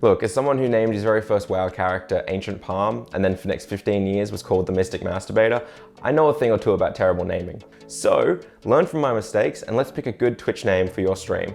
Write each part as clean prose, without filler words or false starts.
Look, as someone who named his very first WoW character Ancient Palm, and then for the next 15 years was called the Mystic Masturbator, I know a thing or two about terrible naming. So, learn from my mistakes and let's pick a good Twitch name for your stream.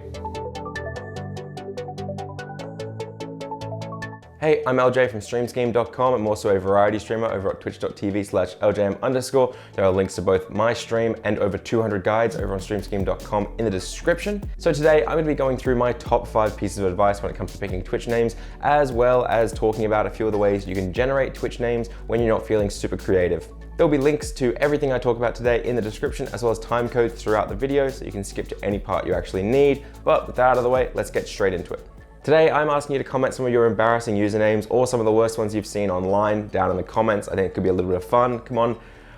Hey, I'm LJ from StreamScheme.com. I'm also a variety streamer over at twitch.tv/Eljayem_. There are links to both my stream and over 200 guides over on StreamScheme.com in the description. So today I'm going to be going through my top 5 pieces of advice when it comes to picking Twitch names, as well as talking about a few of the ways you can generate Twitch names when you're not feeling super creative. There'll be links to everything I talk about today in the description, as well as time codes throughout the video, so you can skip to any part you actually need. But with that out of the way, let's get straight into it. Today, I'm asking you to comment some of your embarrassing usernames or some of the worst ones you've seen online down in the comments. I think it could be a little bit of fun. Come on.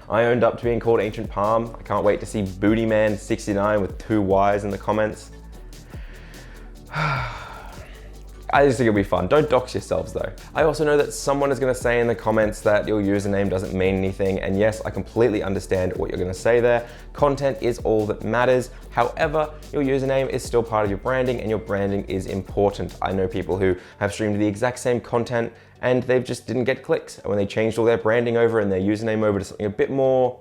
I owned up to being called Ancient Palm. I can't wait to see Bootyman69 with 2 Y's in the comments. I just think it'll be fun. Don't dox yourselves though. I also know that someone is gonna say in the comments that your username doesn't mean anything, and yes, I completely understand what you're gonna say there. Content is all that matters. However, your username is still part of your branding, and your branding is important. I know people who have streamed the exact same content and they just didn't get clicks. And when they changed all their branding over and their username over to something a bit more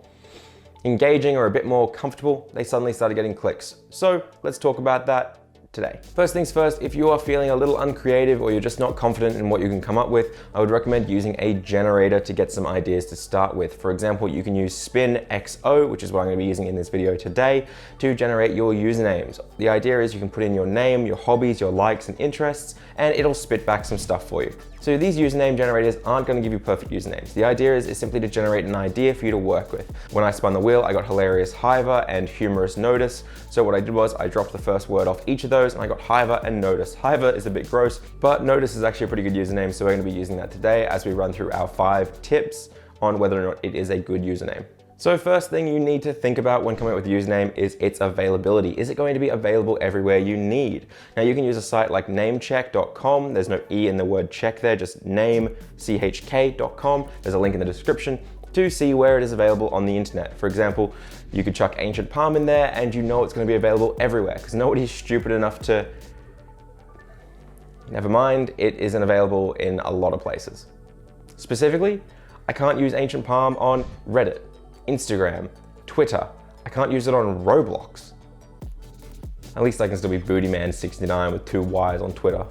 engaging or a bit more comfortable, they suddenly started getting clicks. So let's talk about that today. First things first, if you are feeling a little uncreative or you're just not confident in what you can come up with, I would recommend using a generator to get some ideas to start with. For example, you can use spinXO, which is what I'm going to be using in this video today, to generate your usernames. The idea is you can put in your name, your hobbies, your likes and interests, and it'll spit back some stuff for you. So these username generators aren't going to give you perfect usernames. The idea is simply to generate an idea for you to work with. When I spun the wheel, I got HilariousHiver and HumorousNodus. So what I did was I dropped the first word off each of those and I got Hiver and Nodus. Hiver is a bit gross, but Nodus is actually a pretty good username, so we're going to be using that today as we run through our 5 tips on whether or not it is a good username. So first thing you need to think about when coming up with a username is its availability. Is it going to be available everywhere you need? Now you can use a site like Namechk.com. There's no E in the word check there, just namechk.com. There's a link in the description to see where it is available on the internet. For example, you could chuck Ancient Palm in there and you know it's going to be available everywhere because nobody's stupid enough to... Never mind, it isn't available in a lot of places. Specifically, I can't use Ancient Palm on Reddit, Instagram, Twitter. I can't use it on Roblox. At least I can still be Bootyman69 with 2 Y's on Twitter.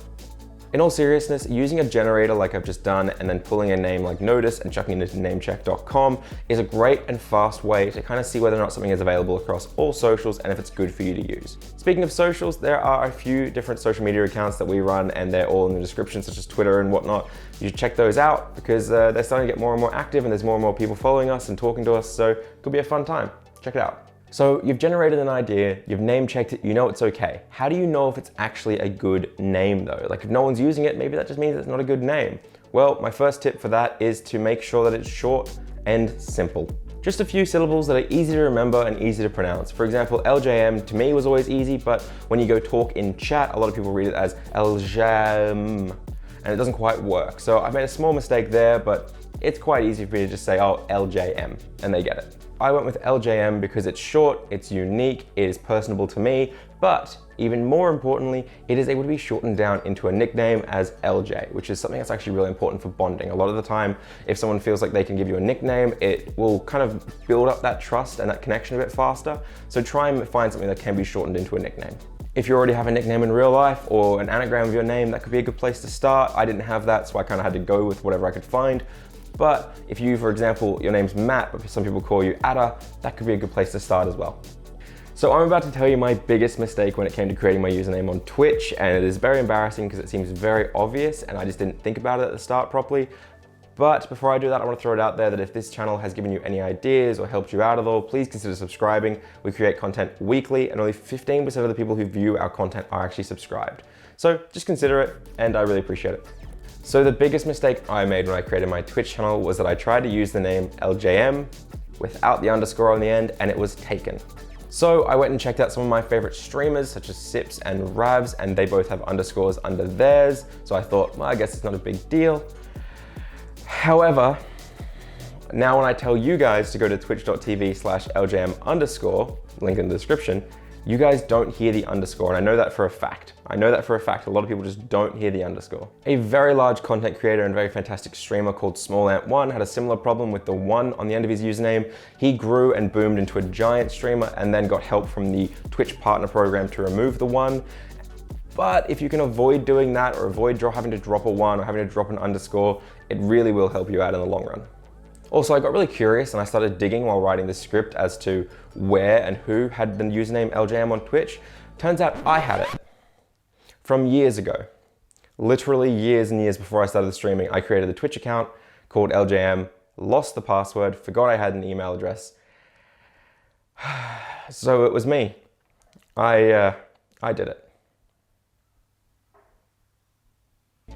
In all seriousness, using a generator like I've just done and then pulling a name like Nodus and chucking it into Namechk.com is a great and fast way to kind of see whether or not something is available across all socials and if it's good for you to use. Speaking of socials, there are a few different social media accounts that we run and they're all in the description, such as Twitter and whatnot. You should check those out because they're starting to get more and more active and there's more and more people following us and talking to us, so it could be a fun time. Check it out. So you've generated an idea, you've name checked it, you know it's okay. How do you know if it's actually a good name though? Like if no one's using it, maybe that just means it's not a good name. Well, my first tip for that is to make sure that it's short and simple. Just a few syllables that are easy to remember and easy to pronounce. For example, Eljayem to me was always easy, but when you go talk in chat, a lot of people read it as Eljayem, and it doesn't quite work. So I made a small mistake there, but it's quite easy for me to just say, oh, Eljayem, and they get it. I went with Eljayem because it's short, it's unique, it is personable to me, but even more importantly, it is able to be shortened down into a nickname as LJ, which is something that's actually really important for bonding. A lot of the time, if someone feels like they can give you a nickname, it will kind of build up that trust and that connection a bit faster. So try and find something that can be shortened into a nickname. If you already have a nickname in real life or an anagram of your name, that could be a good place to start. I didn't have that, so I kind of had to go with whatever I could find. But if you, for example, your name's Matt, but some people call you Ada, that could be a good place to start as well. So I'm about to tell you my biggest mistake when it came to creating my username on Twitch, and it is very embarrassing because it seems very obvious and I just didn't think about it at the start properly. But before I do that, I want to throw it out there that if this channel has given you any ideas or helped you out at all, please consider subscribing. We create content weekly and only 15% of the people who view our content are actually subscribed. So just consider it and I really appreciate it. So the biggest mistake I made when I created my Twitch channel was that I tried to use the name Eljayem without the underscore on the end and it was taken. So I went and checked out some of my favorite streamers such as Sips and Ravs, and they both have underscores under theirs. So I thought, well, I guess it's not a big deal. However, now when I tell you guys to go to twitch.tv/Eljayem_, link in the description, You guys don't hear the underscore, and I know that for a fact. I know that for a fact. A lot of people just don't hear the underscore. A very large content creator and very fantastic streamer called SmallAnt1 had a similar problem with the 1 on the end of his username. He grew and boomed into a giant streamer and then got help from the Twitch partner program to remove the 1. But if you can avoid doing that or avoid having to drop a 1 or having to drop an underscore, it really will help you out in the long run. Also, I got really curious and I started digging while writing this script as to where and who had the username Eljayem on Twitch. Turns out I had it from years ago. Literally years and years before I started streaming, I created a Twitch account called Eljayem, lost the password, forgot I had an email address. So it was me. I did it.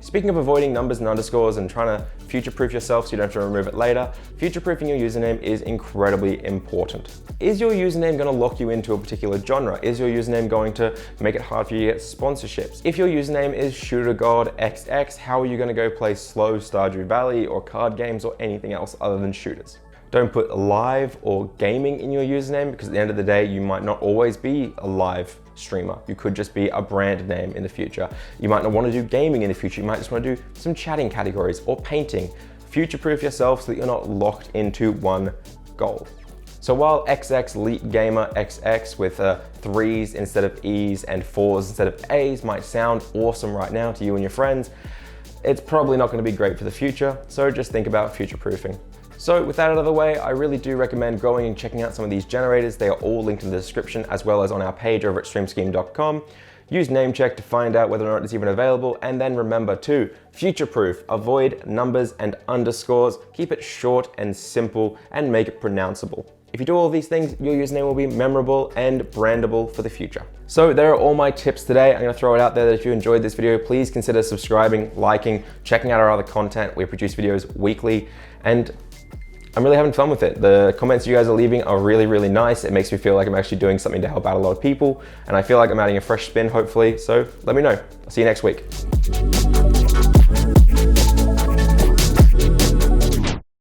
Speaking of avoiding numbers and underscores and trying to future-proof yourself so you don't have to remove it later, future-proofing your username is incredibly important. Is your username going to lock you into a particular genre? Is your username going to make it hard for you to get sponsorships? If your username is ShooterGodXX, how are you going to go play slow Stardew Valley or card games or anything else other than shooters? Don't put live or gaming in your username, because at the end of the day, you might not always be a live streamer. You could just be a brand name in the future. You might not want to do gaming in the future. You might just want to do some chatting categories or painting. Future-proof yourself so that you're not locked into one goal. So while XX Elite Gamer XX with 3s instead of E's and 4s instead of A's might sound awesome right now to you and your friends, it's probably not going to be great for the future. So just think about future-proofing. So with that out of the way, I really do recommend going and checking out some of these generators. They are all linked in the description as well as on our page over at streamscheme.com. Use Namechk to find out whether or not it's even available, and then remember to future-proof, avoid numbers and underscores, keep it short and simple, and make it pronounceable. If you do all these things, your username will be memorable and brandable for the future. So there are all my tips today. I'm gonna throw it out there that if you enjoyed this video, please consider subscribing, liking, checking out our other content. We produce videos weekly, and I'm really having fun with it. The comments you guys are leaving are really, really nice. It makes me feel like I'm actually doing something to help out a lot of people, and I feel like I'm adding a fresh spin, hopefully. So let me know. I'll see you next week.